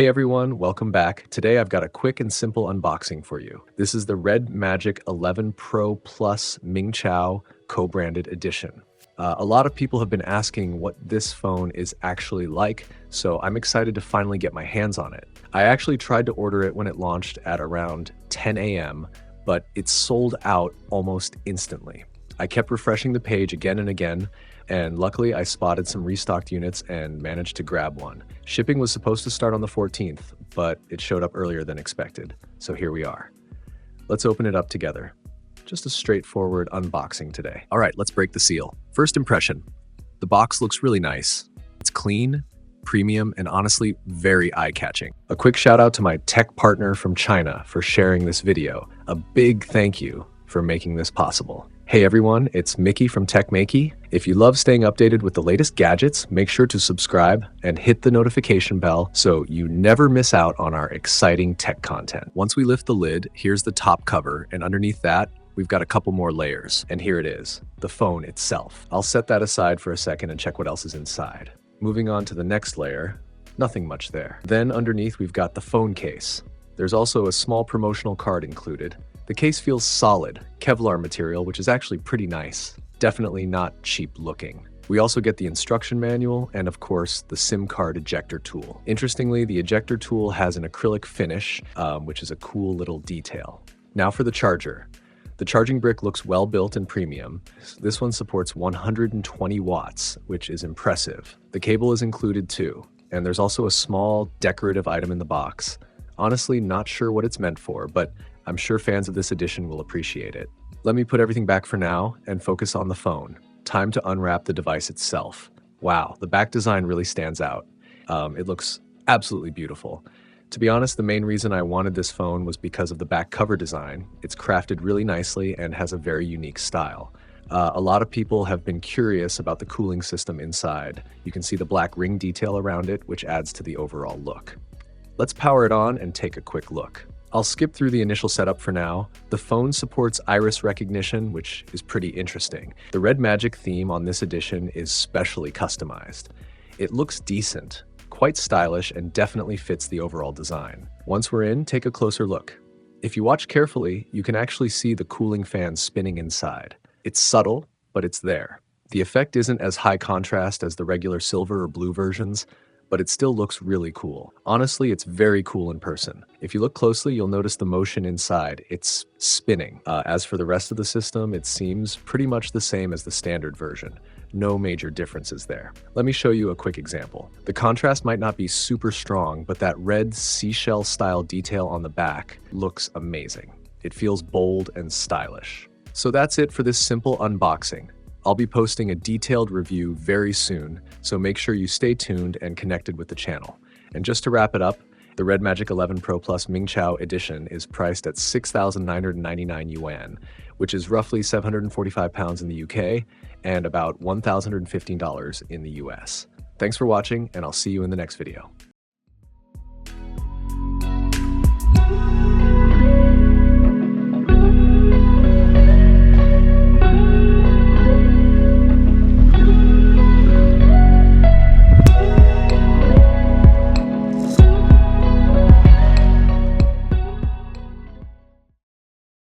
Hey everyone, welcome back. Today I've got a quick and simple unboxing for you. This is the Red Magic 11 Pro Plus Mingchao co-branded edition. A lot of people have been asking what this phone is actually like, so I'm excited to finally get my hands on it. I actually tried to order it when it launched at around 10 a.m., but it sold out almost instantly. I kept refreshing the page again and again, and luckily I spotted some restocked units and managed to grab one. Shipping was supposed to start on the 14th, but it showed up earlier than expected, so here we are. Let's open it up together. Just a straightforward unboxing today. All right, let's break the seal. First impression, the box looks really nice. It's clean, premium, and honestly, very eye-catching. A quick shout out to my tech partner from China for sharing this video. A big thank you for making this possible. Hey everyone, it's Maiky from Maiky. If you love staying updated with the latest gadgets, make sure to subscribe and hit the notification bell so you never miss out on our exciting tech content. Once we lift the lid, here's the top cover, and underneath that, we've got a couple more layers. And here it is, the phone itself. I'll set that aside for a second and check what else is inside. Moving on to the next layer, nothing much there. Then underneath, we've got the phone case. There's also a small promotional card included. The case feels solid, Kevlar material, which is actually pretty nice. Definitely not cheap looking. We also get the instruction manual and, of course, the SIM card ejector tool. Interestingly, the ejector tool has an acrylic finish, which is a cool little detail. Now for the charger. The charging brick looks well built and premium. This one supports 120 watts, which is impressive. The cable is included too, and there's also a small decorative item in the box. Honestly, not sure what it's meant for, but I'm sure fans of this edition will appreciate it. Let me put everything back for now and focus on the phone. Time to unwrap the device itself. Wow, the back design really stands out. It looks absolutely beautiful. To be honest, the main reason I wanted this phone was because of the back cover design. It's crafted really nicely and has a very unique style. A lot of people have been curious about the cooling system inside. You can see the black ring detail around it, which adds to the overall look. Let's power it on and take a quick look. I'll skip through the initial setup for now. The phone supports iris recognition, which is pretty interesting. The Red Magic theme on this edition is specially customized. It looks decent, quite stylish, and definitely fits the overall design. Once we're in, take a closer look. If you watch carefully, you can actually see the cooling fan spinning inside. It's subtle, but it's there. The effect isn't as high contrast as the regular silver or blue versions, but it still looks really cool. Honestly, it's very cool in person. If you look closely, you'll notice the motion inside. It's spinning. As for the rest of the system, it seems pretty much the same as the standard version. No major differences there. Let me show you a quick example. The contrast might not be super strong, but that red seashell style detail on the back looks amazing. It feels bold and stylish. So that's it for this simple unboxing. I'll be posting a detailed review very soon, so make sure you stay tuned and connected with the channel. And just to wrap it up, the Red Magic 11 Pro Plus Mingchao edition is priced at 6,999 yuan, which is roughly 745 pounds in the UK and about $1,015 in the US. Thanks for watching, and I'll see you in the next video.